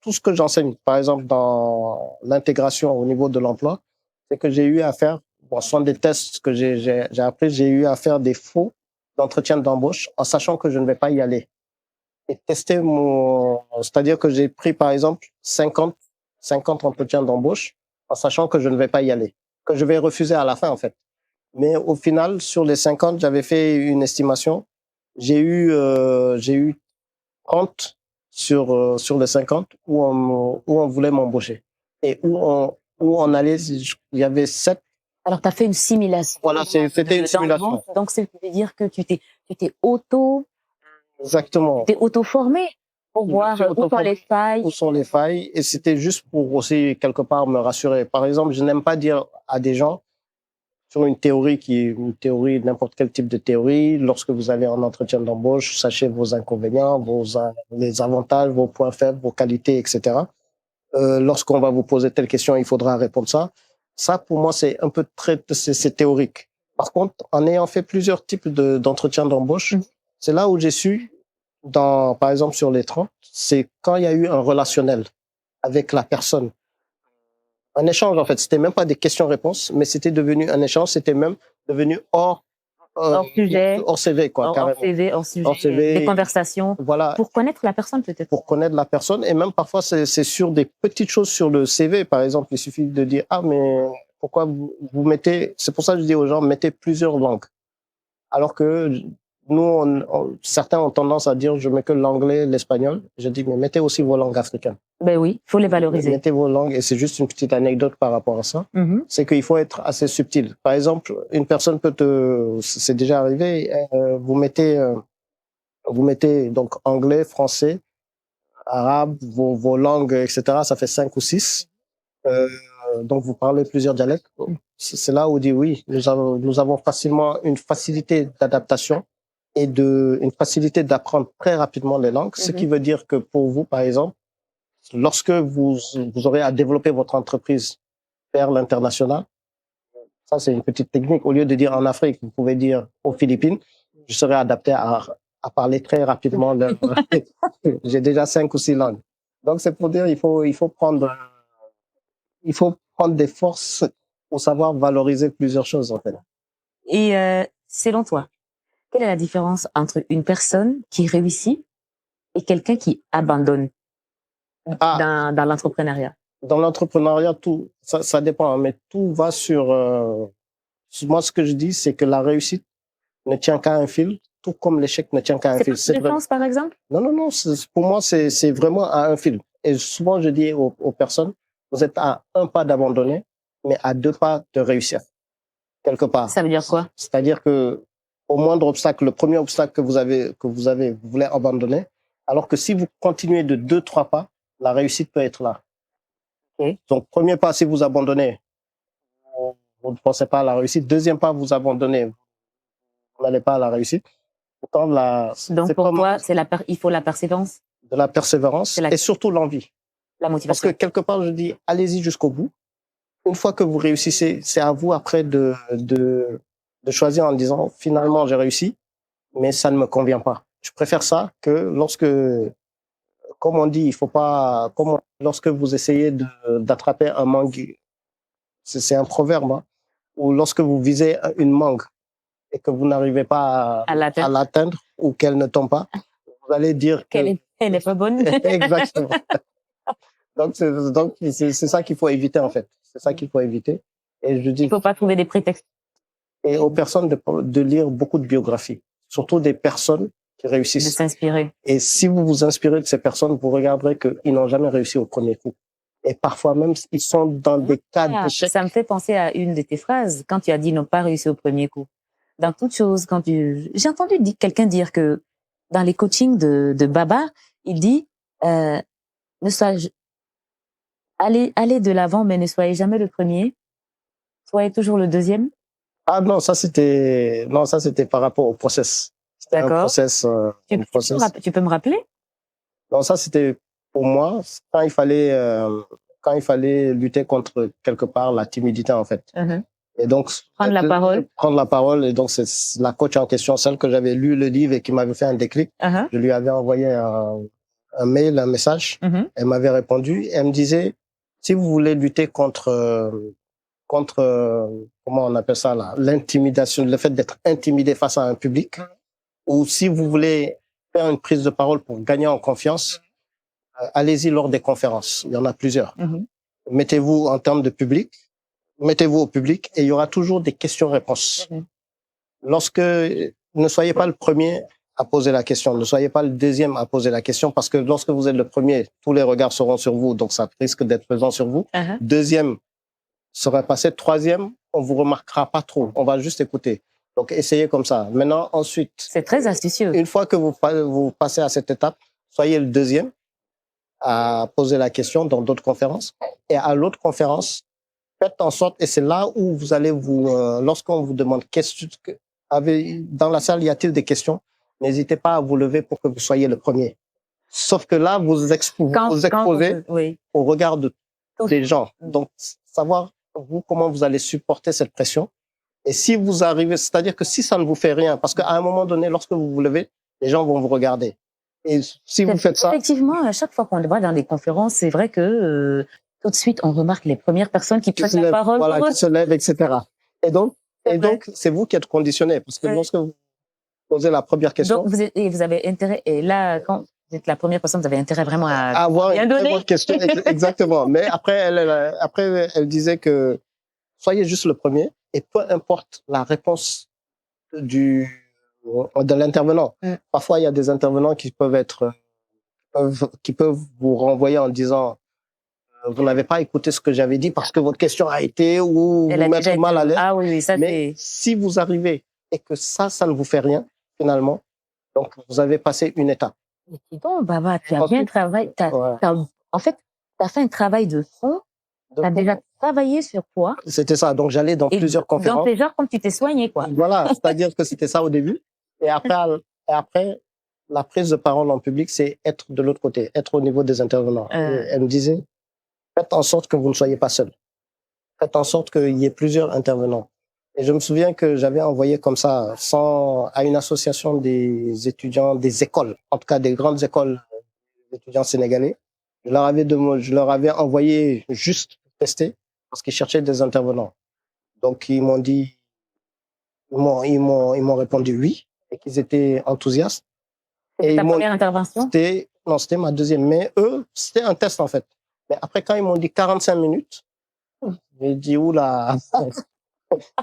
Tout ce que j'enseigne, par exemple, dans l'intégration au niveau de l'emploi, c'est que j'ai eu à faire, bon, ce sont des tests que j'ai appris, j'ai eu à faire des faux d'entretien d'embauche en sachant que je ne vais pas y aller. Et tester c'est-à-dire que j'ai pris, par exemple, 50 entretiens d'embauche en sachant que je ne vais pas y aller, que je vais refuser à la fin, en fait. Mais au final, sur les 50, j'avais fait une estimation. J'ai eu 30 sur les 50 où on voulait m'embaucher. Et où on allait, il y avait 7. Alors, tu as fait une simulation. Voilà, c'était une simulation. Donc, ça veut dire que tu t'es Exactement. auto-formé pour voir où sont les failles. Où sont les failles. Et c'était juste pour aussi, quelque part, me rassurer. Par exemple, je n'aime pas dire à des gens, sur une théorie n'importe quel type de théorie, lorsque vous allez en entretien d'embauche, sachez vos inconvénients, les avantages, vos points faibles, vos qualités, etc. Lorsqu'on va vous poser telle question, il faudra répondre ça. Ça, pour moi, c'est un peu c'est théorique. Par contre, en ayant fait plusieurs types d'entretiens d'embauche, c'est là où j'ai su, par exemple, sur les 30, c'est quand il y a eu un relationnel avec la personne. Un échange, en fait. C'était même pas des questions-réponses, mais c'était devenu un échange. C'était même devenu hors sujet, hors CV, quoi. Hors CV, hors sujet, des conversations. Voilà. Pour connaître la personne, peut-être. Pour connaître la personne. Et même parfois, c'est sur des petites choses sur le CV. Par exemple, il suffit de dire, ah, mais pourquoi vous mettez, c'est pour ça que je dis aux gens, mettez plusieurs langues. Alors que nous, certains ont tendance à dire, je mets que l'anglais, l'espagnol. Je dis, mais mettez aussi vos langues africaines. Ben oui, il faut les valoriser. Mettez vos langues, et c'est juste une petite anecdote par rapport à ça. C'est qu'il faut être assez subtil. Par exemple, une personne c'est déjà arrivé, vous mettez donc anglais, français, arabe, vos langues, etc. Ça fait 5 ou 6. Donc vous parlez plusieurs dialectes. C'est là où on dit oui, nous avons facilement une facilité d'adaptation et une facilité d'apprendre très rapidement les langues. Ce qui veut dire que pour vous, par exemple, lorsque vous aurez à développer votre entreprise vers l'international, ça c'est une petite technique. Au lieu de dire en Afrique, vous pouvez dire aux Philippines, je serai adapté à parler très rapidement. J'ai déjà 5 ou 6 langues. Donc c'est pour dire il faut prendre des forces pour savoir valoriser plusieurs choses, en fait. Et selon toi, quelle est la différence entre une personne qui réussit et quelqu'un qui abandonne dans l'entrepreneuriat? Dans l'entrepreneuriat, tout ça dépend, hein, mais tout va sur moi, ce que je dis, c'est que la réussite ne tient qu'à un fil, tout comme l'échec ne tient qu'à un fil. C'est pas une chance, par exemple? Non. Pour moi, c'est vraiment à un fil. Et souvent, je dis aux personnes, vous êtes à un pas d'abandonner, mais à 2 pas de réussir, quelque part. Ça veut dire quoi? C'est-à-dire que au moindre obstacle, le premier obstacle que vous avez, vous voulez abandonner, alors que si vous continuez de 2-3 pas, la réussite peut être là. Okay. Donc, premier pas, si vous abandonnez, vous ne pensez pas à la réussite. Deuxième pas, vous abandonnez, vous n'allez pas à la réussite. Pourtant, donc, pour toi, il faut la persévérance? De la persévérance et surtout l'envie. La motivation. Parce que quelque part, je dis, allez-y jusqu'au bout. Une fois que vous réussissez, c'est à vous après de choisir en disant, finalement, j'ai réussi, mais ça ne me convient pas. Je préfère ça que comme on dit, il faut pas, lorsque vous essayez d'attraper un mangue, c'est un proverbe, hein, ou lorsque vous visez une mangue et que vous n'arrivez pas à l'atteindre ou qu'elle ne tombe pas, vous allez dire qu'elle n'est pas bonne. Exactement. Donc c'est ça qu'il faut éviter, en fait. C'est ça qu'il faut éviter. Et je dis, il faut pas trouver des prétextes. Et aux personnes de lire beaucoup de biographies, surtout des personnes qui réussissent. De s'inspirer. Et si vous vous inspirez de ces personnes, vous regarderez qu'ils n'ont jamais réussi au premier coup. Et parfois même, ils sont dans des cas d'échec. Ça me fait penser à une de tes phrases, quand tu as dit n'ont pas réussi au premier coup. Dans toute chose, j'ai entendu quelqu'un dire que dans les coachings de Baba, il dit, allez de l'avant, mais ne soyez jamais le premier. Soyez toujours le deuxième. Ah non, ça c'était par rapport au process. D'accord. Tu peux me rappeler? Non, ça c'était pour moi quand il fallait lutter contre quelque part la timidité, en fait. Et donc prendre la parole. Et donc c'est la coach en question, celle que j'avais lu le livre et qui m'avait fait un déclic. Je lui avais envoyé un un mail, un message. Elle m'avait répondu. Elle me disait, si vous voulez lutter contre comment on appelle ça là, l'intimidation, le fait d'être intimidé face à un public, ou si vous voulez faire une prise de parole pour gagner en confiance, allez-y lors des conférences. Il y en a plusieurs. Mettez-vous en termes de public, mettez-vous au public et il y aura toujours des questions-réponses. Ne soyez pas le premier à poser la question, ne soyez pas le deuxième à poser la question, parce que lorsque vous êtes le premier, tous les regards seront sur vous, donc ça risque d'être pesant sur vous. Deuxième sera passé, troisième, on vous remarquera pas trop, on va juste écouter. Donc essayez comme ça. Maintenant, ensuite, c'est très astucieux. Une fois que vous passez à cette étape, soyez le deuxième à poser la question dans d'autres conférences. Et à l'autre conférence, faites en sorte, et c'est là où vous allez lorsqu'on vous demande dans la salle, y a-t-il des questions? N'hésitez pas à vous lever pour que vous soyez le premier. Sauf que là, vous exposez au regard de tous les gens. Donc, savoir, vous, comment vous allez supporter cette pression. Et si vous arrivez, c'est-à-dire que si ça ne vous fait rien, parce qu'à un moment donné, lorsque vous vous levez, les gens vont vous regarder. Et si vous faites ça... Effectivement, à chaque fois qu'on le voit dans des conférences, c'est vrai que tout de suite, on remarque les premières personnes qui prennent la parole. Voilà, qui se lèvent, etc. Et donc, c'est vous qui êtes conditionné. Parce que lorsque vous posez la première question... Donc, vous avez intérêt, et là, quand vous êtes la première personne, vous avez intérêt vraiment à avoir une très bonne question. Exactement. Mais après, elle disait que soyez juste le premier et peu importe la réponse de l'intervenant. Parfois, il y a des intervenants qui peuvent vous renvoyer en disant vous n'avez pas écouté ce que j'avais dit parce que votre question a été, ou vous mettre mal à l'aise. Ah oui, ça mais si vous arrivez et que ça ne vous fait rien, finalement, donc vous avez passé une étape. Bon, Baba, tu as bien travaillé. En fait, tu as fait un travail de fond. Tu as déjà travaillé sur toi. C'était ça. Donc, j'allais dans plusieurs conférences. Donc, c'est genre comme tu t'es soigné, quoi. Voilà. C'est-à-dire que c'était ça au début. Et après, la prise de parole en public, c'est être de l'autre côté, être au niveau des intervenants. Elle me disait, faites en sorte que vous ne soyez pas seul. Faites en sorte qu'il y ait plusieurs intervenants. Et je me souviens que j'avais envoyé comme ça, à une association des étudiants des écoles, en tout cas des grandes écoles d'étudiants sénégalais. Je leur avais envoyé juste pour tester, parce qu'ils cherchaient des intervenants. Donc ils m'ont dit, ils m'ont répondu oui, et qu'ils étaient enthousiastes. C'était ta première intervention? Non, c'était ma deuxième. Mais eux, c'était un test en fait. Mais après, quand ils m'ont dit 45 minutes, j'ai dit oula.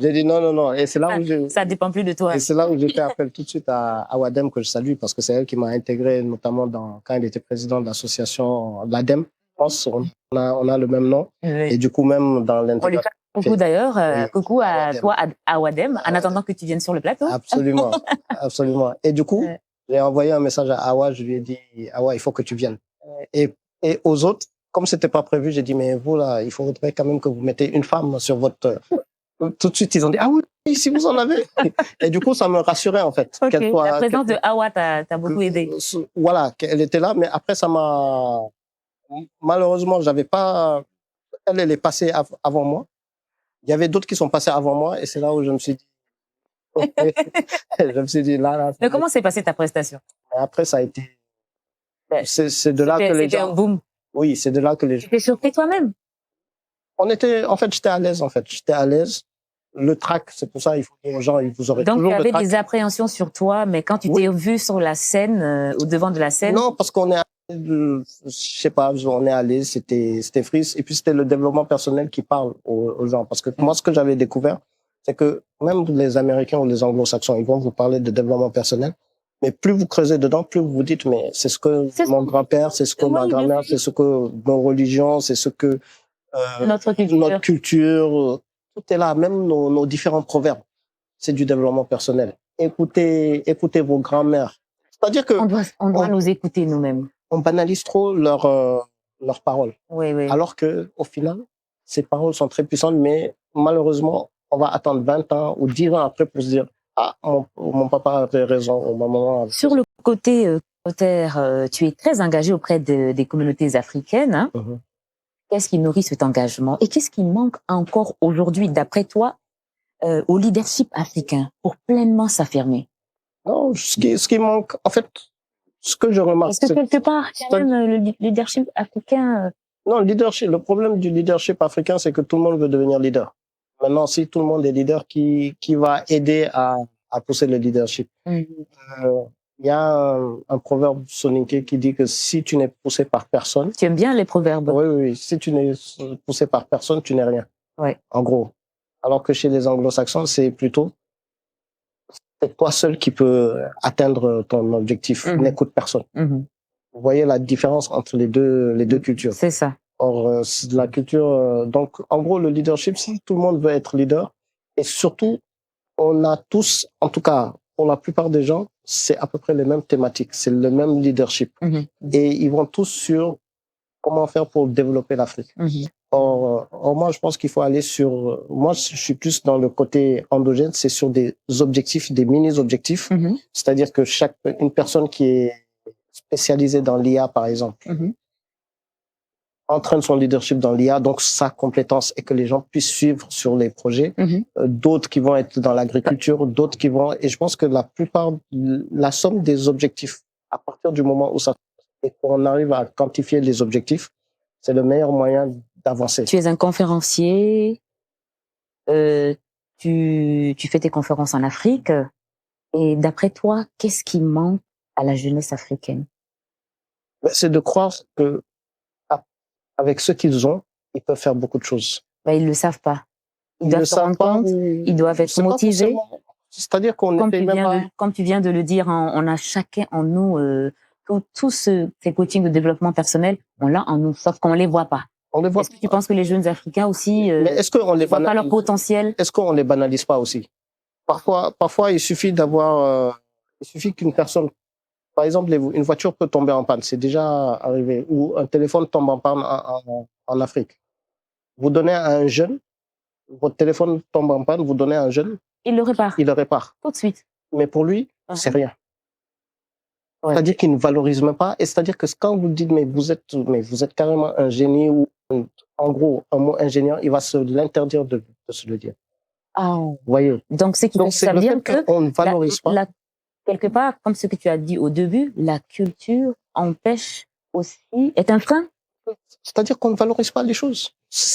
J'ai dit non. Et c'est là où ça dépend plus de toi. Et c'est là où j'ai fait appel tout de suite à Wadem, que je salue, parce que c'est elle qui m'a intégré, notamment quand il était président de l'association l'ADEM. Je pense on a le même nom. Oui. Et du coup, même dans l'intégration. Coucou d'ailleurs, coucou à toi, à Wadem, en attendant que tu viennes sur le plateau. Absolument, absolument. Et du coup, j'ai envoyé un message à Awa, je lui ai dit, Awa, il faut que tu viennes. Et aux autres, comme c'était pas prévu, j'ai dit, mais vous là, il faudrait quand même que vous mettez une femme sur votre... Tout de suite, ils ont dit, ah oui, si vous en avez. Et du coup, ça me rassurait, en fait. Okay. La présence de Awa t'a beaucoup aidé. Voilà, qu'elle était là, mais après, ça m'a... Malheureusement, j'avais pas... Elle est passée avant moi. Il y avait d'autres qui sont passés avant moi, et c'est là où je me suis dit... je me suis dit, là... Mais comment s'est passée ta prestation? Après, ça a été... C'est de là que les gens... C'était un boom. Oui, c'est de là que les gens... Tu t'es surpris toi-même? En fait, j'étais à l'aise, en fait. J'étais à l'aise. Le trac, c'est pour ça, il faut dire aux gens, ils vous auraient toujours le trac. Donc, tu avais des appréhensions sur toi, mais quand tu t'es vu sur la scène, au devant de la scène... Non, parce qu'on est, je sais pas, on est allé, c'était Fris, et puis c'était le développement personnel qui parle aux gens. Parce que moi, ce que j'avais découvert, c'est que même les Américains ou les Anglo-Saxons, ils vont vous parler de développement personnel, mais plus vous creusez dedans, plus vous vous dites, mais c'est ce que mon grand-père, c'est ce que ma grand-mère, c'est ce que nos religions, c'est ce que notre culture, tout est là, même nos différents proverbes. C'est du développement personnel. Écoutez vos grands-mères. C'est-à-dire que on doit nous écouter nous-mêmes. On banalise trop leurs paroles. Oui. Alors que au final, ces paroles sont très puissantes, mais malheureusement, on va attendre 20 ans ou 10 ans après pour se dire ah mon papa avait raison ou ma maman avait raison. Sur le côté tu es très engagé auprès des communautés africaines. Hein? Qu'est-ce qui nourrit cet engagement et qu'est-ce qui manque encore aujourd'hui, d'après toi, au leadership africain pour pleinement s'affirmer? Non, ce qui manque, en fait, Ce que je remarque, parce que quelque part, quand même, le leadership africain... Non, le problème du leadership africain, c'est que tout le monde veut devenir leader. Maintenant, si tout le monde est leader, qui va aider à pousser le leadership? Il y a un proverbe soninké qui dit que si tu n'es poussé par personne... Tu aimes bien les proverbes? Oui. Si tu n'es poussé par personne, tu n'es rien. Ouais. En gros. Alors que chez les anglo-saxons, c'est plutôt... C'est toi seul qui peux atteindre ton objectif. N'écoute personne. Vous voyez la différence entre les deux cultures. C'est ça. Or, la culture... donc, en gros, le leadership, si tout le monde veut être leader, et surtout, on a tous, en tout cas, pour la plupart des gens, c'est à peu près les mêmes thématiques, c'est le même leadership. Et ils vont tous sur comment faire pour développer l'Afrique. Or, moi, je pense qu'il faut aller sur... Moi, je suis plus dans le côté endogène, c'est sur des objectifs, des mini-objectifs. C'est-à-dire que une personne qui est spécialisée dans l'IA, par exemple, entraîne son leadership dans l'IA, donc sa compétence, et que les gens puissent suivre sur les projets. D'autres qui vont être dans l'agriculture, d'autres qui vont... Et je pense que la somme des objectifs, à partir du moment où et qu'on arrive à quantifier les objectifs, c'est le meilleur moyen d'avancer. Tu es un conférencier, tu fais tes conférences en Afrique, et d'après toi, qu'est-ce qui manque à la jeunesse africaine? C'est de croire que avec ce qu'ils ont, ils peuvent faire beaucoup de choses. Ils le savent pas. Ils doivent se rendre compte, ils doivent être motivés. C'est-à-dire qu'on était même comme tu viens de le dire, on a chacun en nous tous ces coachings de développement personnel, on l'a en nous, sauf qu'on les voit pas. On les voit. Est-ce que tu penses que les jeunes Africains aussi mais est-ce qu'on les voient pas leur potentiel? Est-ce qu'on les banalise pas aussi? Parfois, il suffit qu'une personne, par exemple, une voiture peut tomber en panne, c'est déjà arrivé, ou un téléphone tombe en panne en Afrique. Vous donnez à un jeune, votre téléphone tombe en panne, vous donnez à un jeune, il le répare. Il le répare. Tout de suite. Mais pour lui, c'est rien. C'est-à-dire qu'il ne valorise même pas. Et c'est-à-dire que quand vous dites, mais vous êtes carrément un génie, ou en gros, un mot ingénieur, il va se l'interdire de se le dire. Vous voyez. Donc, ça veut dire qu'on ne valorise pas. Quelque part, comme ce que tu as dit au début, la culture empêche aussi, est un frein. C'est-à-dire qu'on ne valorise pas les choses.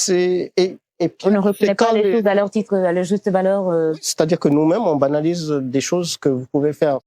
On ne reconnaît pas les choses à leur titre, à leur juste valeur. C'est-à-dire que nous-mêmes, on banalise des choses que vous pouvez faire